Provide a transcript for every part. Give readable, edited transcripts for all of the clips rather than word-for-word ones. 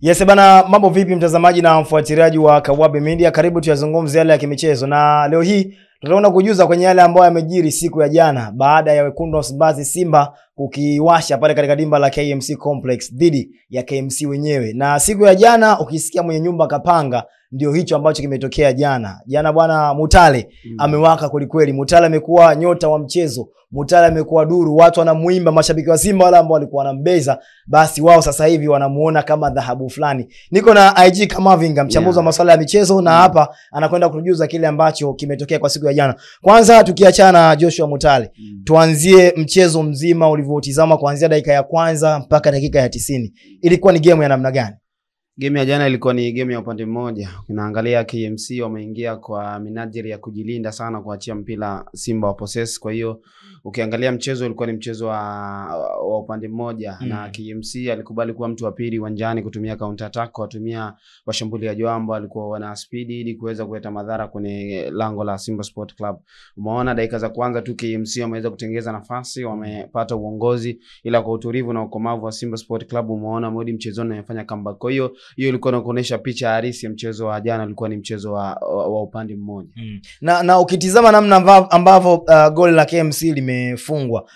Yes bana, mambo vipi mtazamaji na mfuatiliaji wa Kawabe Media, karibu tuyazungumzie yale ya kimichezo. Na leo hii tutaona kujuza kwenye yale ambayo yamejiri siku ya jana baada ya wekundu wa Msimbazi Simba kukiwasha pale katika dimba la KMC Complex dhidi ya KMC wenyewe. Na siku ya jana ukisikia mwenye nyumba kapanga, ndio hicho ambacho kimetokea jana. Jana bwana Mutale amewaka kweli. Mutale amekuwa nyota wa mchezo. Mutale amekuwa duru, watu wanamuimba, mashabiki wa Simba wala ambao walikuwa wanambeza, basi wao sasa hivi wanamuona kama dhahabu fulani. Niko na IG Kamavinga, mchambuzi wa masuala ya michezo, na hapa anakwenda kutujuza kile ambacho kimetokea kwa siku ya jana. Kwanza tukiachana na Joshua Mutale, tuanzie mchezo mzima ulivyotizama kuanzia dakika ya kwanza mpaka dakika ya 90. Ilikuwa ni game ya namna gani? Game ya jana ilikuwa ni game ya upande mmoja. Unaangalia KMC wameingia kwa minajili ya kujilinda sana, kuachia mpira Simba wa possess. Kwa hiyo ukiangalia mchezo ulikuwa ni mchezo wa upande mmoja na KMC alikubali kuwa mtu wa pili uwanjani kutumia counter attack, kutumia washambuliaji ambao walikuwa wana speed ili kuweza kuleta madhara kwenye lango la Simba Sport Club. Umeona dakika za kwanza tu KMC wameweza kutengeneza nafasi, wamepata uongozi, ila kwa utulivu na ukomavu wa Simba Sport Club umeona Modi mchezoni anafanya comeback. Kwa hiyo ilikuwa inaonyesha picha halisi ya mchezo wa jana, ulikuwa ni mchezo wa upande mmoja. Na ukitizama namna ambavyo goli la KMC limefungwa,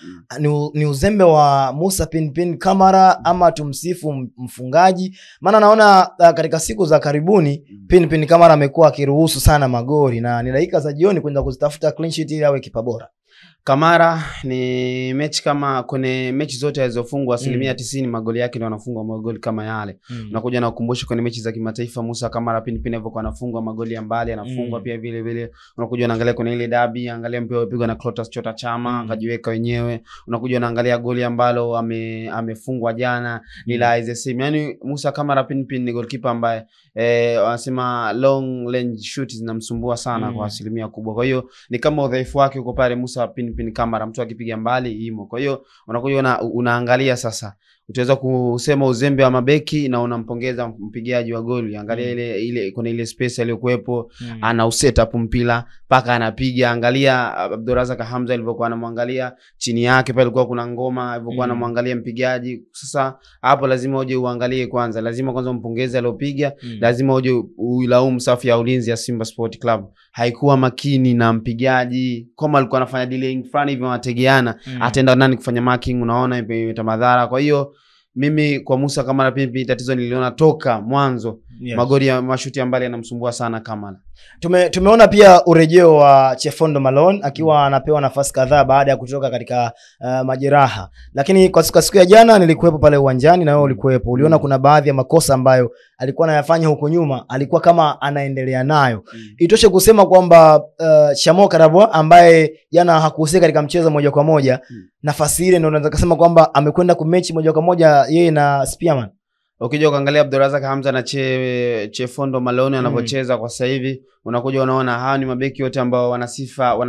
ni uzembe wa Musa Pinpin Kamara ama tumsifu mfungaji? Maana naona katika siku za karibuni Pinpin Kamara amekuwa akiruhusu sana magoli, na ni dakika za jioni kwenda kuzitafuta clean sheet ili awe kipa bora. Kamara ni mechi kama kwenye mechi zote alizofungwa 90% magoli yake ndio anafungwa magoli kama yale. Unakuja na kukumbusha kwenye mechi za kimataifa Musa Kamara Pinpin alivyokuwa anafungwa magoli ya mbali, anafungwa pia vile vile. Unakuja unaangalia kwenye ile derby, angalia mpira ulipigwa na Clatous Chota Chama akajiweka wenyewe. Unakuja unaangalia goli ambalo amefungwa jana ni la IZSM. Yani Musa Kamara Pinpin ni goalkeeper ambaye wanasema long range shoot zinamsumbua sana kwa asilimia kubwa. Kwa hiyo ni kama udhaifu wake uko pale Musa Pinpin Kamara, mtu akipiga mbali imo. Kwa hiyo unakuja unaangalia sasa, utaweza kusema uzembe wa mabeki na unampongeza mpigaji wa goli. Angalia ile kuna ile space aliyokuepo, ana setup mpira paka anapiga. Angalia Abdurazak Hamza alivyokuwa anamwangalia chini yake pale, kulikuwa kuna ngoma alivyokuwa anamwangalia mpigaji. Sasa hapo lazima uje uangalie kwanza, lazima kwanza umpongeze aliyopiga, lazima uje uilaumu safu ya ulinzi ya Simba Sport Club. Haikuwa makini na mpigaji, kama alikuwa anafanya delaying fulani hivi wanategeana ataenda nani kufanya marking, unaona imeleta madhara. Kwa hiyo mimi kwa Musa Kamara Pinpin tatizo niliona toka mwanzo, magoli ya mashuti ya mbali yanamsumbua sana Kamara. Tumeona pia urejeo wa Chefondo Malone akiwa anapewa nafasi kadhaa baada ya kutoka katika majeraha. Lakini kwa siku ya jana nilikuwepo pale uwanjani na wewe ulikuwepo. Uliona kuna baadhi ya makosa ambayo alikuwa anayafanya huko nyuma, alikuwa kama anaendelea nayo. Itoshe kusema kwamba Shamo Karabwa ambaye jana hakuhusika katika mchezo moja kwa moja, nafasi ile ndio unaweza kusema kwamba amekwenda kumechi moja kwa moja yeye na Spearman. Ukija kuangalia Abdurazak Hamza na Chefondo Malone anavyocheza kwa sasa hivi, unakuja unaona hawa ni mabeki wote ambao wana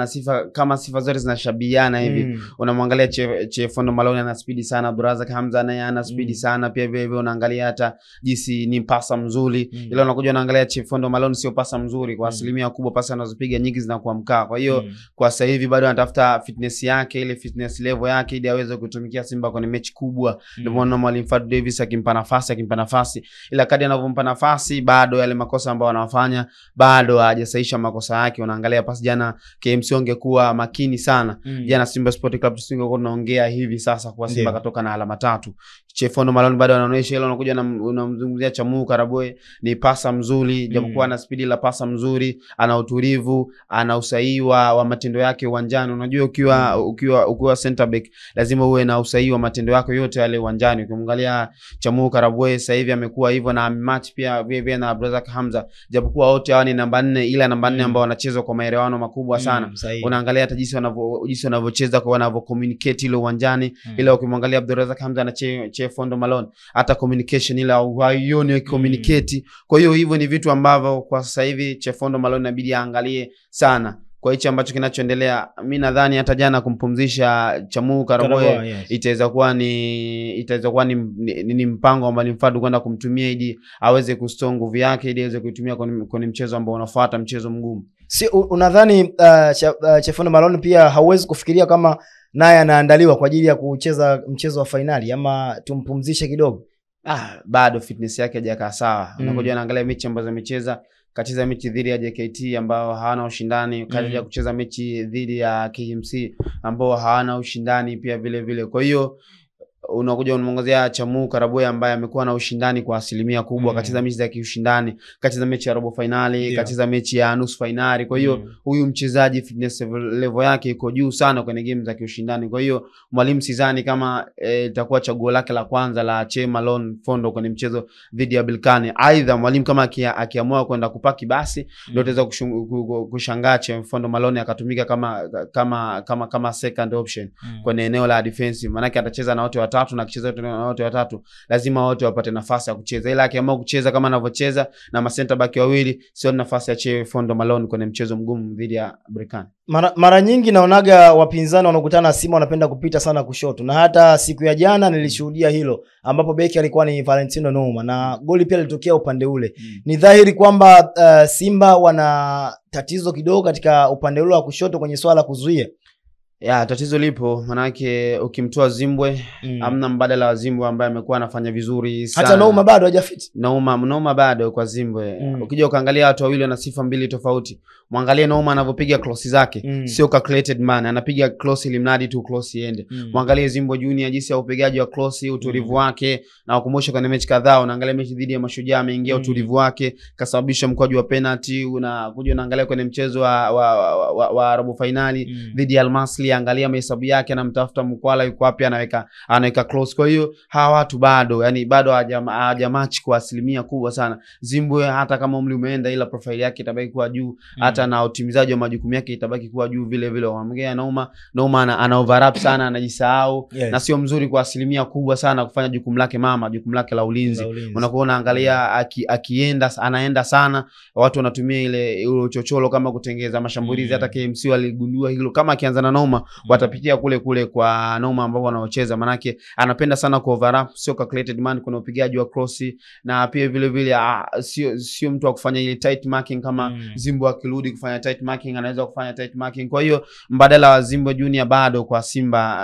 sifa kama sifa zote zinashabihiana hivi. Unamwangalia Chefondo Malone ana speed sana, Abdurazak Hamza naye ana speed sana pia vile vile. Unaangalia hata jinsi ni pasa mzuri, ila unakuja unaangalia Chefondo Malone sio pasa mzuri kwa asilimia kubwa, pasa anazopiga nyingi zinakuwa mkaa. Kwa hiyo kwa sasa hivi bado anatafuta fitness yake, ile fitness level yake ili aweze kutumikia Simba kwenye mechi kubwa. Ndio maana Mwalimu Fadlu Davis akimpa nafasi, ila kadri anavyompa nafasi bado yale makosa ambayo anafanya bado hajasaisha makosa yake. Unaangalia pasi jana KMC ongekuwa makini sana. Jana Simba Sport Club tusingekuwa tunaongea hivi sasa kwa Simba katoka na alama 3. Chefondo Malone bado anaonyesha hilo. Unakuja na unamzungumzia Chamu Karaboe, ni pasa mzuri, japokuwa ana speed la pasa mzuri, ana utulivu, ana usahihi wa matendo yake uwanjani. Unajua ukiwa center back lazima uwe na usahihi wa matendo yako yote yale uwanjani. Ukimwangalia Chamu Karaboe sasa hivi amekuwa hivyo, na match pia vile na Abdurazak Hamza, japokuwa wote hawa ni namba 4, ila namba 4 ambao wanacheza kwa maelewano makubwa sana. Unaangalia hata jinsi wanavyocheza, kwa wanavyo communicate ile uwanjani. Ila ukimwangalia Abdurazak Hamza na Chefondo Malone, hata communication ile haioni communicate. Kwa hiyo hivyo ni vitu ambavyo kwa sasa hivi Chefondo Malone inabidi aangalie sana kwa hicho ambacho kinachoendelea. Mimi nadhani hata jana kumpumzisha Chamu Karaboe itaweza kuwa ni mpango wa Mwalimu Fadlu kwenda kumtumia ili aweze kustong nguvu yake, ili aweze kuitumia kwenye mchezo ambao unafuata, mchezo mgumu. Si unadhani Chefondo Malone pia hauwezi kufikiria kama naye anaandaliwa kwa ajili ya kucheza mchezo wa finali, ama tumpumzishe kidogo? Bado fitness yake hajakaa sawa. Unakuja unaangalia mechi ambazo amecheza, kacheza mechi dhidi ya JKT ambao hawana ushindani, kaja kucheza mechi dhidi ya KMC ambao hawana ushindani pia vile vile. Kwa hiyo unakuja unamongezea Chamu Karaboya ambaye amekuwa na ushindani kwa asilimia kubwa, kacheza mechi za kiushindani, kacheza mechi ya robo finali, kacheza mechi ya nusu finali. Kwa hiyo huyu mchezaji fitness level yake iko juu sana kwenye game za kiushindani. Kwa hiyo mwalimu sidhani kama itakuwa chaguo lake la kwanza la Che Malone Fondo kwenye mchezo dhidi ya Berkane. Aidha mwalimu kama akiamua kwenda kupaki basi ndio ataweza kushangaa Che Fondo Malone akatumika kama second option kwenye eneo la defensive. Maana atacheza na wote watatu, na akicheza na wote watatu lazima wote wapate nafasi ya kucheza. Ila akiamua kucheza kama anavyocheza na center back wawili, sio nafasi ya Che Fondo Malone kwenye mchezo mgumu dhidi ya Berkane. Mara nyingi naonaga wapinzani wanakutana na Simba wanapenda kupita sana kushoto, na hata siku ya jana nilishuhudia hilo ambapo beki alikuwa ni Valentino Noma na goli pia litokea upande ule. Ni dhahiri kwamba Simba wana tatizo kidogo katika upande ule wa kushoto kwenye swala kuzuia. Tatizo lipo, manake ukimtoa Zimbwe hamna mbadala wa Zimbwe ambaye amekuwa anafanya vizuri sana. Hata Noma bado hajafit. Noma bado kwa Zimbwe. Ukija ukaangalia watu wawili wana sifa mbili tofauti. Muangalie Noma anavyopiga cross zake, sio calculated man, anapiga cross ili mradi tu cross iende. Muangalie Zimbwe Junior jinsi ya upigaji wa cross, utulivu wake, na ukumbusha kwenye mechi kadhaa, unaangalia mechi dhidi ya Mashujaa ameingia utulivu wake, kasababisha mkwaju wa penalty. Unakuja unaangalia kwenye mchezo wa robo finali dhidi ya Al Masry, angalia mahesabu yake, anamtafuta mkwala yuko wapi, anaweka close. Kwa hiyo hawa watu bado, yani bado hajamatch kwa asilimia kubwa sana. Zimbwe hata kama umri umeenda, ila profile yake itabaki kuwa juu, hata na utimizaji wa majukumu yake itabaki kuwa juu vile vile. Wamgea Noma ana overlap sana, anajisahau, na sio mzuri kwa asilimia kubwa sana kufanya jukumu lake jukumu lake la ulinzi. Unakuona angalia anaenda sana, watu wanatumia ile uchocholo kama kutengeza mashambulizi. Hata KMC waligundua hilo, kama akianza na Noma watapitia kule kwa Noma ambao wanaocheza, manake anapenda sana ku overlap, sio calculated man kuna upigaji wa cross, na pia vile vile sio mtu wa kufanya ile tight marking kama Zimbwe. Akirudi kufanya tight marking anaweza kufanya tight marking. Kwa hiyo mbadala wa Zimbwe Junior bado kwa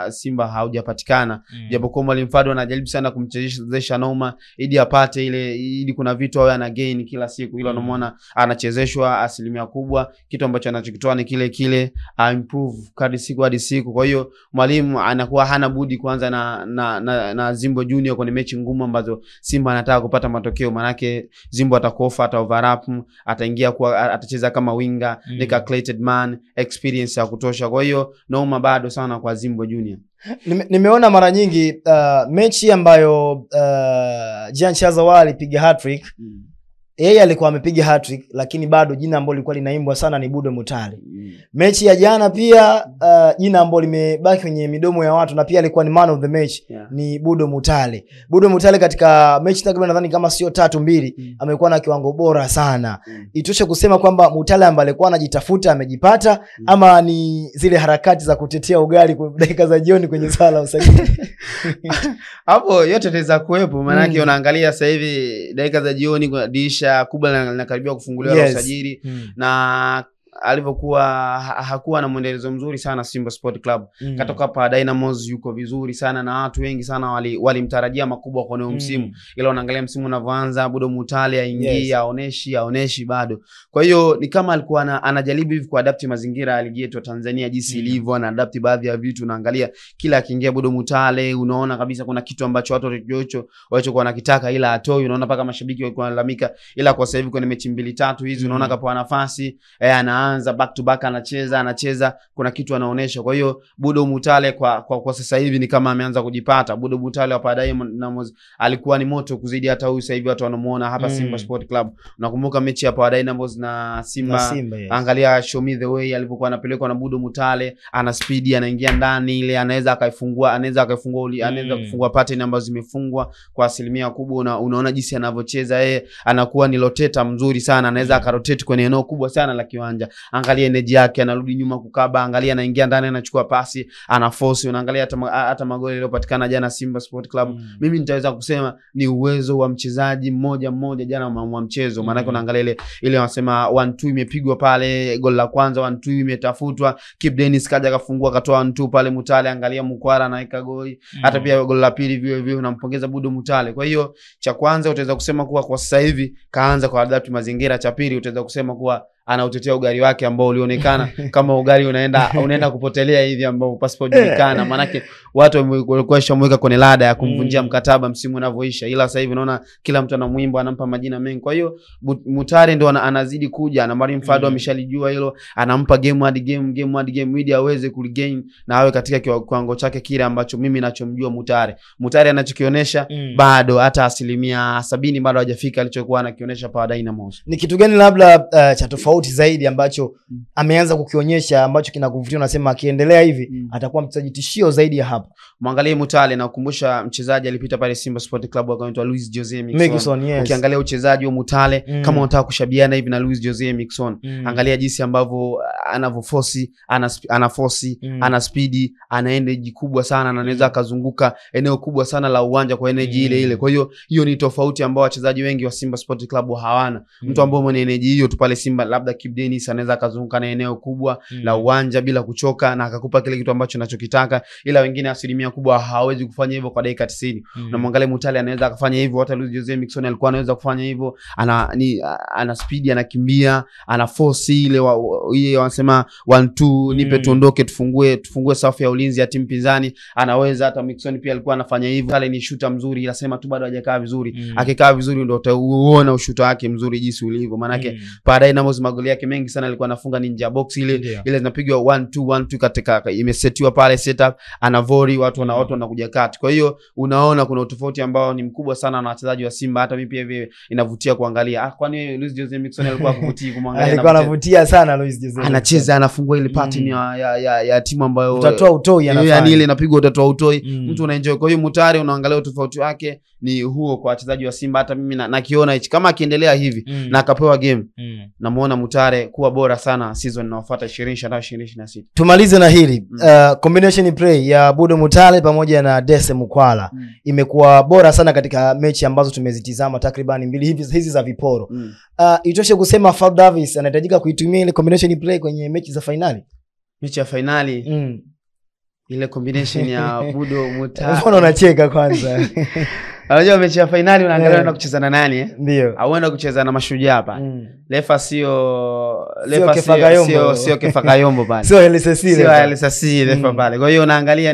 Simba haujapatikana, japokuwa mwalimu Fado anajaribu sana kumchezesha Noma ili kuna vitu awe ana gain kila siku, ila unamuona anachezeshwa asilimia kubwa, kitu ambacho anachokitoa ni kile improve kadri siku hadi siku. Kwa hiyo mwalimu anakuwa hana budi kuanza na Zimbwe Junior kwenye mechi ngumu ambazo Simba anataka kupata matokeo, manake Zimbwe atakofa, ata overlap, ataingia atacheza kama winger, ni calculated man, experience ya kutosha. Kwa hiyo Noma bado sana kwa Zimbwe Junior. Nimeona mara nyingi mechi ambayo Jean Chazawa alipiga hat-trick, yeye alikuwa amepiga hat-trick, lakini bado jina ambalo lilikuwa linaimbwa sana ni Budo Mutale. Mechi ya jana pia jina ambalo limebaki kwenye midomo ya watu na pia alikuwa ni man of the match ni Budo Mutale. Budo Mutale katika mechi takriban nadhani kama sio 3-2 amekuwa na kiwango bora sana. Itoshe kusema kwamba Mutale ambaye alikuwa anajitafuta amejipata, ama ni zile harakati za kutetea ugali kwa dakika za jioni kwenye sala usajili. Hapo yote taweza kuepo, maana yake unaangalia sasa hivi dakika za jioni kwa dirisha kubwa linakaribia kufunguliwa la usajili, na alivyokuwa hakuwa na mwendelezo mzuri sana Simba Sport Club. Katoka hapa Dynamos yuko vizuri sana, na watu wengi sana walimtarajia makubwa kwa msimu. Ila unaangalia msimu unavyoanza, Budo Mutale aingia aoneshi bado. Kwa hiyo ni kama alikuwa anajaribu hivi kuadapt mazingira ya ligi yetu Tanzania jinsi ilivyo, ana adapt baadhi ya vitu. Unaangalia kila akiingia Budo Mutale unaona kabisa kuna kitu ambacho watu walichokuwa wanakitaka ila atoi. Unaona paka mashabiki walikuwa wanalalamika, ila kwa sasa hivi kwenye mechi 2-3 hizi unaona kapoa nafasi, anaanza back to back, anacheza kuna kitu anaonesha. Kwa hiyo Budo Mutale kwa sasa hivi ni kama ameanza kujipata. Budo Mutale hapa Dynamos alikuwa ni moto kuzidi hata huyu sasa hivi watu wanamuona hapa Simba Sport Club. Unakumbuka mechi hapa Dynamos na Simba, angalia show me the way alivyokuwa anapelekwa na Budo Mutale, ana speed, anaingia ndani ile, anaweza kufungua pattern ambazo zimefungwa kwa asilimia kubwa. Unaona jinsi anavyocheza yeye, anakuwa ni rotator mzuri sana, anaweza akarotate kwenye eneo kubwa sana la kiwanja. angalia energy yake, anarudi nyuma kukaba, angalia anaingia ndani anachukua pasi, ana force. Unaangalia hata magoli yaliyopatikana jana Simba Sport Club. Mimi nitaweza kusema ni uwezo wa mchezaji mmoja jana wa mchezo. Maana yake unaangalia ile wanasema 1-2 imepigwa pale, goli la kwanza 1-2 imetafutwa, Kip Dennis kaja kafungua akatoa 1-2 pale Mutale, angalia Mkwara anaweka goli. Hata pia goli la pili vile unampongeza Budo Mutale. Kwa hiyo cha kwanza utaweza kusema kuwa kwa sasa hivi kaanza kwa adapti mazingira. Cha pili utaweza kusema kuwa anautetea ugari wake ambao ulionekana kama ugari unaenda kupotelea hivi ambao pasipojulikana. Maana yake watu walikuwa shamweka kwenye lada ya kumvunjia mkataba msimu unavyoisha, ila sasa hivi naona kila mtu anamuimba, anampa majina mengi. Kwa hiyo Mutare ndo anazidi kuja, na Marim Fado ameshalijua hilo, anampa game hadi game ili aweze kuligain na awe katika kiwango chake kile ambacho mimi ninachomjua Mutare anachokionyesha bado hata 70% bado hajafika alichokuwa anakionyesha pa Dynamos. Ni kitu gani labda cha tofauti zaidi ambacho ameanza kukionyesha ambacho kinakuvutia unasema akiendelea hivi atakuwa mchezaji tishio zaidi ya hapa? Mwangalie Mutale, na kukumbusha mchezaji alipita pale Simba Sport Club akaitwa Luis Jose Mixon. Yes. Ukiangalia uchezaji wa Mutale kama unataka kushabiana hivi na Luis Jose Mixon, angalia jinsi ambavyo anavoforce, ana speed, ana energy kubwa sana, na anaweza akazunguka eneo kubwa sana la uwanja kwa energy ile. Kwa hiyo ni tofauti ambao wachezaji wengi wa Simba Sport Club hawana. Mtu ambaye mwenye energy hiyo tu pale Simba, labda Kip Dennis anaweza akazunguka na eneo kubwa la uwanja bila kuchoka na akakupa kile kitu ambacho unachokitaka, ila wengine 10% kubwa hawezi kufanya hivyo kwa dakika 90. Na mwangalie Mutale anaweza akafanya hivyo, hata Luis Jose Mixon alikuwa anaweza kufanya hivyo. Ana speed, anakimbia, ana force ile wanasema 1-2 nipe tuondoke tufungue safu ya ulinzi ya timu pinzani. Anaweza hata Mixon pia alikuwa anafanya hivyo. Kale ni shooter mzuri, ila sema tu bado hajakaa vizuri. Akikaa vizuri ndio utaona ushuta wake mzuri jinsi ulivyo. Maana yake baadaye Dynamos magoli yake mengi sana alikuwa anafunga ninja box ile zinapigwa 1-2 katika imesetiwa pale setup, anavori watu wanakuja kati. Kwa hiyo unaona kuna utofauti ambao ni mkubwa sana na wachezaji wa Simba. Hata mimi pia hivi inavutia kuangalia. Kwani Luis Jose Mixon alikuwa kuvutia kumwangalia? Alikuwa anavutia sana Luis Jose. Anacheza, anafungua ile pattern ya timu ambayo utatoa utoi anafanya. Yaani ile inapigwa utatoa utoi, mtu unaenjoy. Kwa hiyo Mutare unaangalia utofauti wake ni huo kwa wachezaji wa Simba. Hata mimi nakiona hichi kama akiendelea hivi na akapewa game, namuona Mutare kuwa bora sana season inayofuata 2026. Tumalize na hili combination play ya Budo Mutale pamoja na Dese Mukwala imekuwa bora sana katika mechi ambazo tumezitizama takriban 2 hizi za viporo. Itoshe kusema Fad Davis anahitajika kuitumia ile combination play kwenye mechi za finali. Mechi ya finali ile combination ya Budo Mutale. Mbona unacheka kwanza? Unajua mechi ya finali unaangalia na kucheza na nani Ndio. Auenda kucheza na Mashujaa hapa. Lefa sio Kefa Kayombo pale. Sio Elisasile lefa pale. Kwa hiyo unaangalia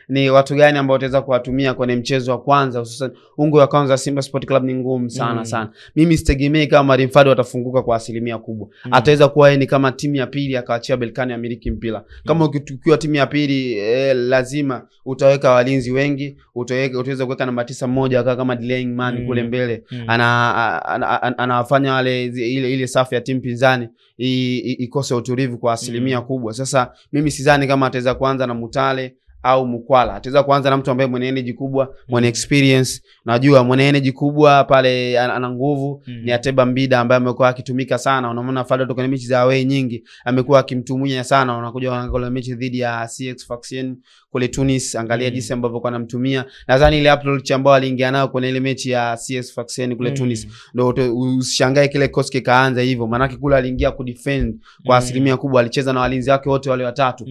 ni watu gani ambao utaweza kuwatumia kwenye mchezo wa kwanza, hususan ungo ya kwanza Simba Sport Club ni ngumu sana. Mimi sitegemei kama Marim Fado atafunguka kwa 100% kubwa. Ataweza kuwa yeye ni kama timu ya pili akaachia Belkani amiliki mpira. Kama ukiwa timu ya pili lazima utaweka walinzi wengi, utaweza kuweka namba 9 mmoja kama delaying man kule mbele. Anafanya wale ile safu ya timu pinzani ikose utulivu kwa 100% kubwa. Sasa mimi sidhani kama ataweza kuanza na Mutale au Mukwala. Ataweza kuanza na mtu ambaye mwenye energy kubwa, mwenye experience. Najua mwenye energy kubwa pale ana nguvu ni Ateba Mbida ambaye amekuwa akitumika sana. Unaona Fado toka mechi za away nyingi amekuwa akimtumia sana. Unakuja unaangalia mechi dhidi ya CX Faction kule Tunis, angalia jinsi ambavyo kwa anamtumia. Nadhani ile approach ambayo aliingia nayo kwenye ile mechi ya CS Faction kule Tunis ndio ushangae kile koski kaanza hivyo. Maana yake kule aliingia kudefend kwa 100% kubwa, alicheza na walinzi wake wote wale watatu.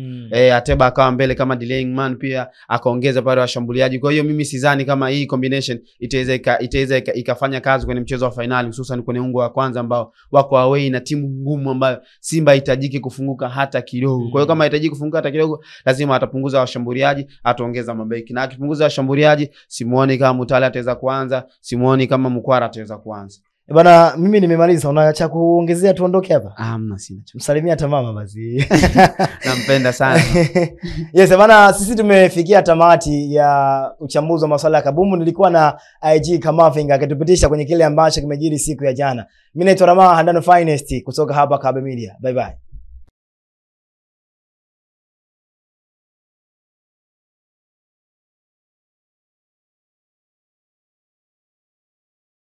Ateba akawa mbele kama delaying man, pia akaongeza pale washambuliaji. Kwa hiyo mimi sidhani kama hii combination itaweza ikafanya kazi kwenye mchezo wa finali, hususan kwenye ungo wa kwanza ambao wako away na timu ngumu ambayo Simba itajiki kufunguka hata kidogo. Kwa hiyo kama itajiki kufunguka hata kidogo, lazima atapunguza washambuliaji, ataongeza mabeki. Na akipunguza washambuliaji, simuoni kama Mutale ataweza kuanza, simuoni kama Mukwara ataweza kuanza. Bana, mimi nimemaliza. Unaacha kuongezea tuondoke hapa? Hamna, sina cha. Msalimia tamama basi. Nampenda sana. Yes, bana, sisi tumefikia tamati ya uchambuzi wa masuala ya kabumbu. Nilikuwa na IG Kamavinga akitupitisha kwenye kile ambacho kimejiri siku ya jana. Mimi naitwa Rama Handano Finest kutoka hapa Kawabe Media. Bye bye.